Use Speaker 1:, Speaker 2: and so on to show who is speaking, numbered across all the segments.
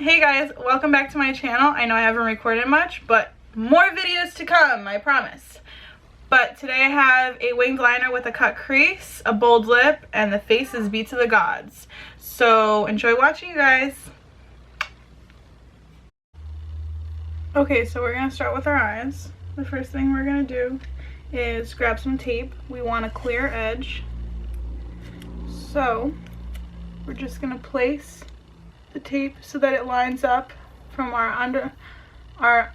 Speaker 1: Hey guys, welcome back to my channel. I know I haven't recorded much, but more videos to come, I promise. But today I have a winged liner with a cut crease, a bold lip, and the face is beat to the gods. So enjoy watching, you guys. Okay, so we're gonna start with our eyes. The first thing we're gonna do is grab some tape. We want a clear edge. So we're just gonna place the tape so that it lines up from our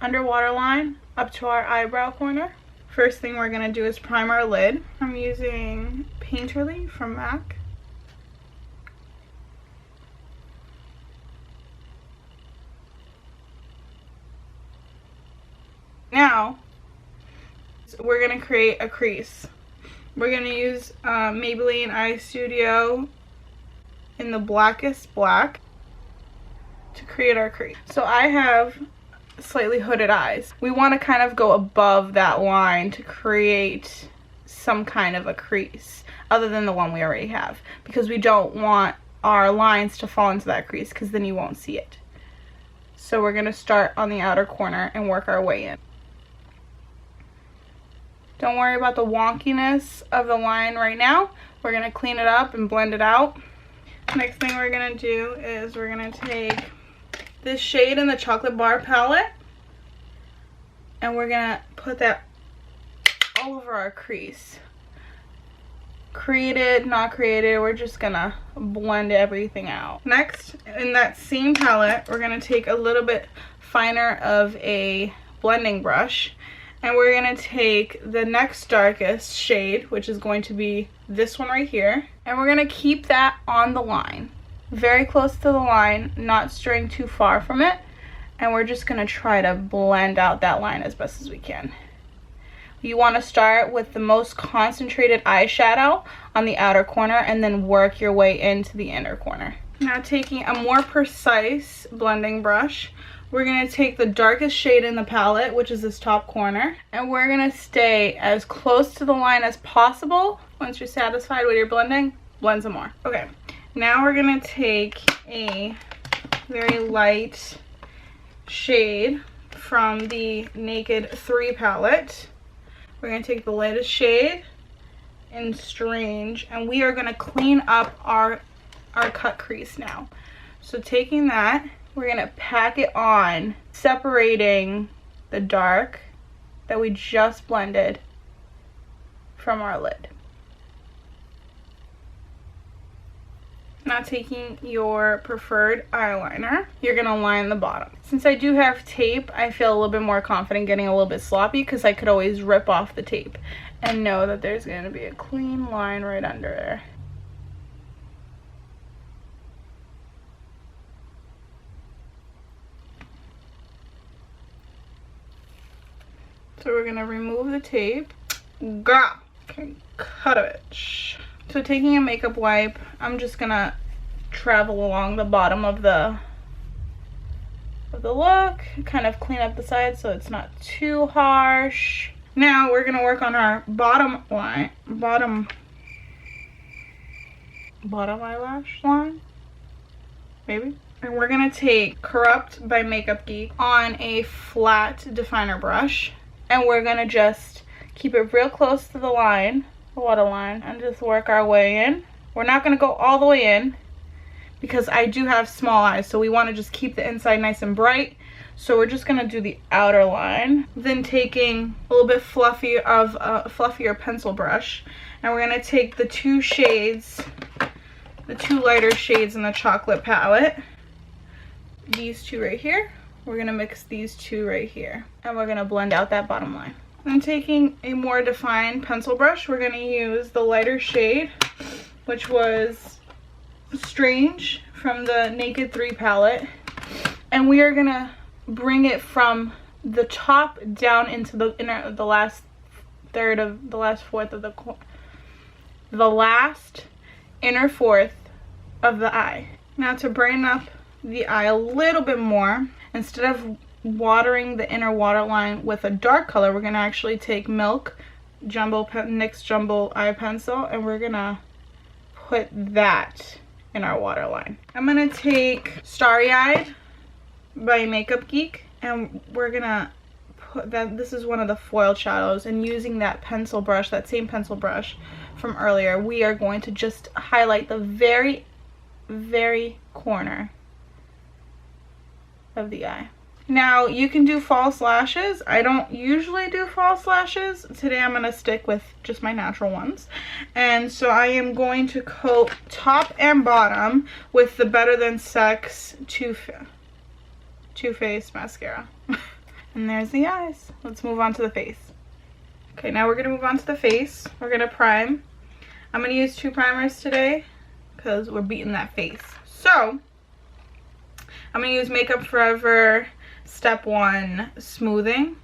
Speaker 1: underwater line up to our eyebrow corner. First thing we're gonna do is prime our lid. I'm using Painterly from MAC. Now we're gonna create a crease. We're gonna use Maybeline Eye Studio in the Blackest Black to create our crease. So I have slightly hooded eyes. We want to kind of go above that line to create some kind of a crease other than the one we already have, because we don't want our lines to fall into that crease because then you won't see it. So we're going to start on the outer corner and work our way in. Don't worry about the wonkiness of the line right now. We're going to clean it up and blend it out. Next thing we're going to do is we're going to take this shade in the chocolate bar palette and we're going to put that all over our crease. Created, not created, we're just going to blend everything out. Next, in that same palette, we're going to take a little bit finer of a blending brush and we're going to take the next darkest shade, which is going to be this one right here, and we're going to keep that on the line, very close to the line, not straying too far from it, and we're just going to try to blend out that line as best as we can. You want to start with the most concentrated eyeshadow on the outer corner and then work your way into the inner corner. Now taking a more precise blending brush, we're going to take the darkest shade in the palette, which is this top corner, and we're going to stay as close to the line as possible. Once you're satisfied with your blending, blend some more. Okay, now we're going to take a very light shade from the Naked 3 palette. We're going to take the lightest shade in Strange, and we are going to clean up our cut crease now. So taking that, we're going to pack it on, separating the dark that we just blended from our lid. Now taking your preferred eyeliner, you're going to line the bottom. Since I do have tape, I feel a little bit more confident getting a little bit sloppy because I could always rip off the tape and know that there's going to be a clean line right under there. So we're gonna remove the tape. Girl, can cut it. So taking a makeup wipe, I'm just gonna travel along the bottom of the look, kind of clean up the sides so it's not too harsh. Now we're gonna work on our bottom line, bottom eyelash line, maybe. And we're gonna take Corrupt by Makeup Geek on a flat definer brush. And we're going to just keep it real close to the line, the waterline, and just work our way in. We're not going to go all the way in because I do have small eyes, so we want to just keep the inside nice and bright. So we're just going to do the outer line. Then taking a little bit fluffier pencil brush, and we're going to take the two shades, the two lighter shades in the chocolate palette, these two right here. We're going to mix these two right here, and we're going to blend out that bottom line. Then taking a more defined pencil brush, we're going to use the lighter shade, which was Strange from the Naked 3 palette, and we are going to bring it from the top down into the last third of the last fourth of the last inner fourth of the eye. Now to brighten up the eye a little bit more, instead of watering the inner waterline with a dark color, we're going to actually take Milk NYX Jumbo Eye Pencil, and we're going to put that in our waterline. I'm going to take Starry Eyed by Makeup Geek, and we're gonna put that, this is one of the foil shadows, and using that pencil brush, that same pencil brush from earlier, we are going to just highlight the very corner of the eye. Now you can do false lashes. I don't usually do false lashes. Today I'm gonna stick with just my natural ones, and so I am going to coat top and bottom with the Better Than Sex Too Faced mascara. And there's the eyes. Let's move on to the face. Okay, now we're gonna move on to the face. We're gonna prime. I'm gonna use 2 primers today because we're beating that face. So I'm gonna use Makeup Forever Step 1 Smoothing.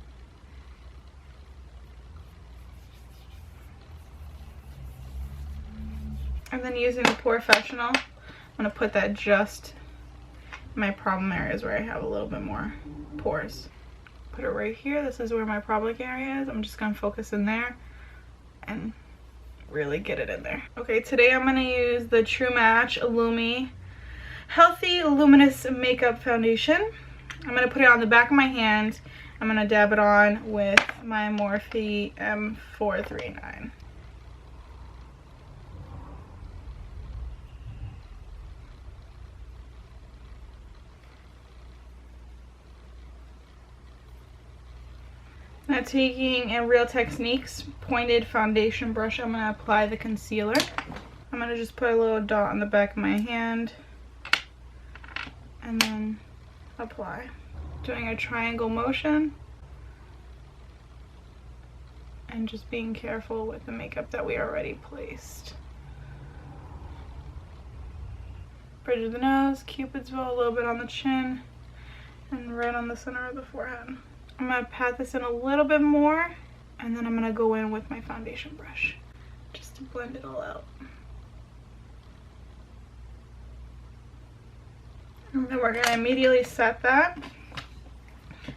Speaker 1: And then using the Pore Fessional, I'm gonna put that just in my problem areas where I have a little bit more pores. Put it right here. This is where my problem area is. I'm just gonna focus in there and really get it in there. Okay, today I'm gonna use the True Match Lumi Healthy Luminous Makeup Foundation. I'm gonna put it on the back of my hand. I'm gonna dab it on with my Morphe M439. Now taking a Real Techniques pointed foundation brush, I'm gonna apply the concealer. I'm gonna just put a little dot on the back of my hand and then apply. Doing a triangle motion and just being careful with the makeup that we already placed. Bridge of the nose, Cupid's bow, a little bit on the chin, and right on the center of the forehead. I'm gonna pat this in a little bit more, and then I'm gonna go in with my foundation brush just to blend it all out. And then we're gonna immediately set that.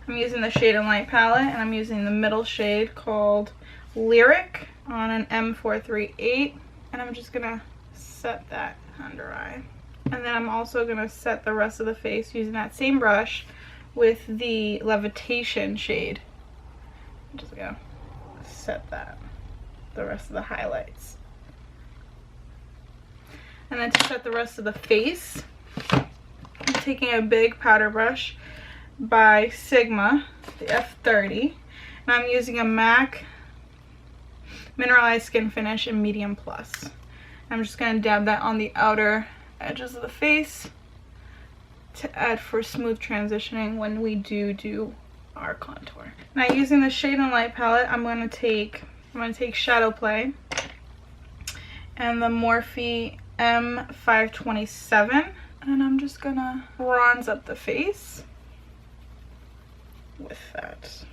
Speaker 1: I'm using the Shade&light palette, and I'm using the middle shade called Lyric on an M438, and I'm just gonna set that under eye. And then I'm also gonna set the rest of the face using that same brush with the Levitation shade. I'm just gonna set that, the rest of the highlights. And then to set the rest of the face, I'm taking a big powder brush by Sigma, the F30, and I'm using a MAC Mineralize Skin Finish in Medium Plus. I'm just going to dab that on the outer edges of the face to add for smooth transitioning when we do our contour. Now using the Shade&light palette, I'm going to take Shadowplay and the Morphe M527, and I'm just going to bronze up the face with that.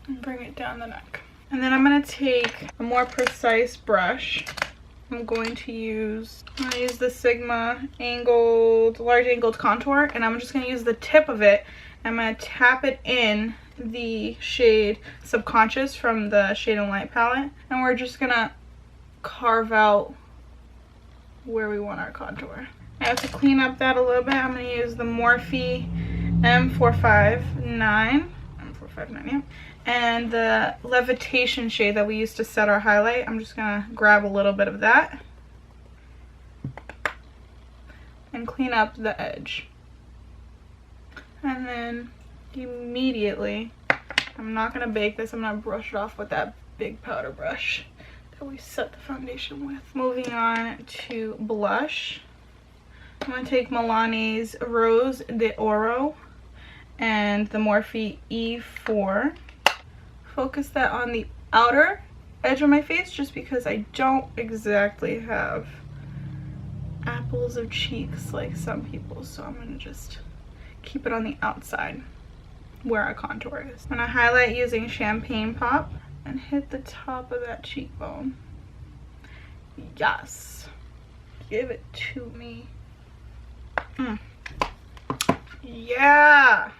Speaker 1: And bring it down the neck. And then I'm going to take a more precise brush. I'm going to use the Sigma large angled contour, and I'm just going to use the tip of it. I'm going to tap it in the shade Subconscious from the Shade&light palette, and we're just going to carve out where we want our contour. I have to clean up that a little bit. I'm going to use the Morphe M459, yeah, and the Levitation shade that we used to set our highlight. I'm just going to grab a little bit of that and clean up the edge. And then immediately, I'm not going to bake this, I'm going to brush it off with that big powder brush that we set the foundation with. Moving on to blush. I'm going to take Milani's Rose de Oro and the Morphe E4. Focus that on the outer edge of my face just because I don't exactly have apples of cheeks like some people, so I'm going to just keep it on the outside where our contour is. I'm going to highlight using Champagne Pop and hit the top of that cheekbone. Yes. Give it to me. Yeah.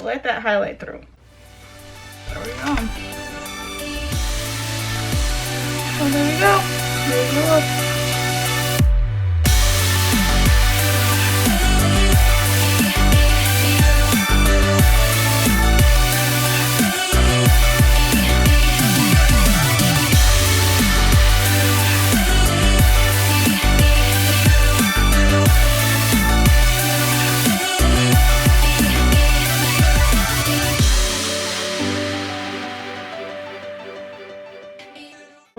Speaker 1: Let that highlight through. There we go. So there we go. There's the look.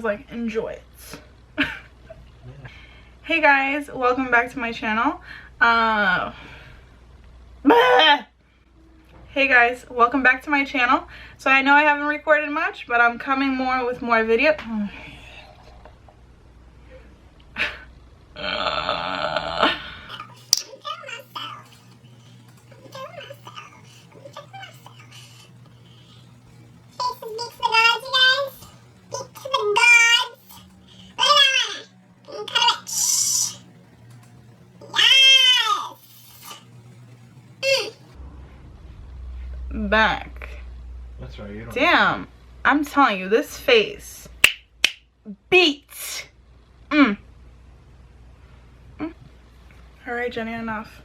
Speaker 1: was like, enjoy it. Hey guys, welcome back to my channel. Hey guys, welcome back to my channel. So I know I haven't recorded much, but I'm coming more with more video. Back.
Speaker 2: That's right. You don't
Speaker 1: Damn, I'm telling you, this face beats. All right, Jenny, enough.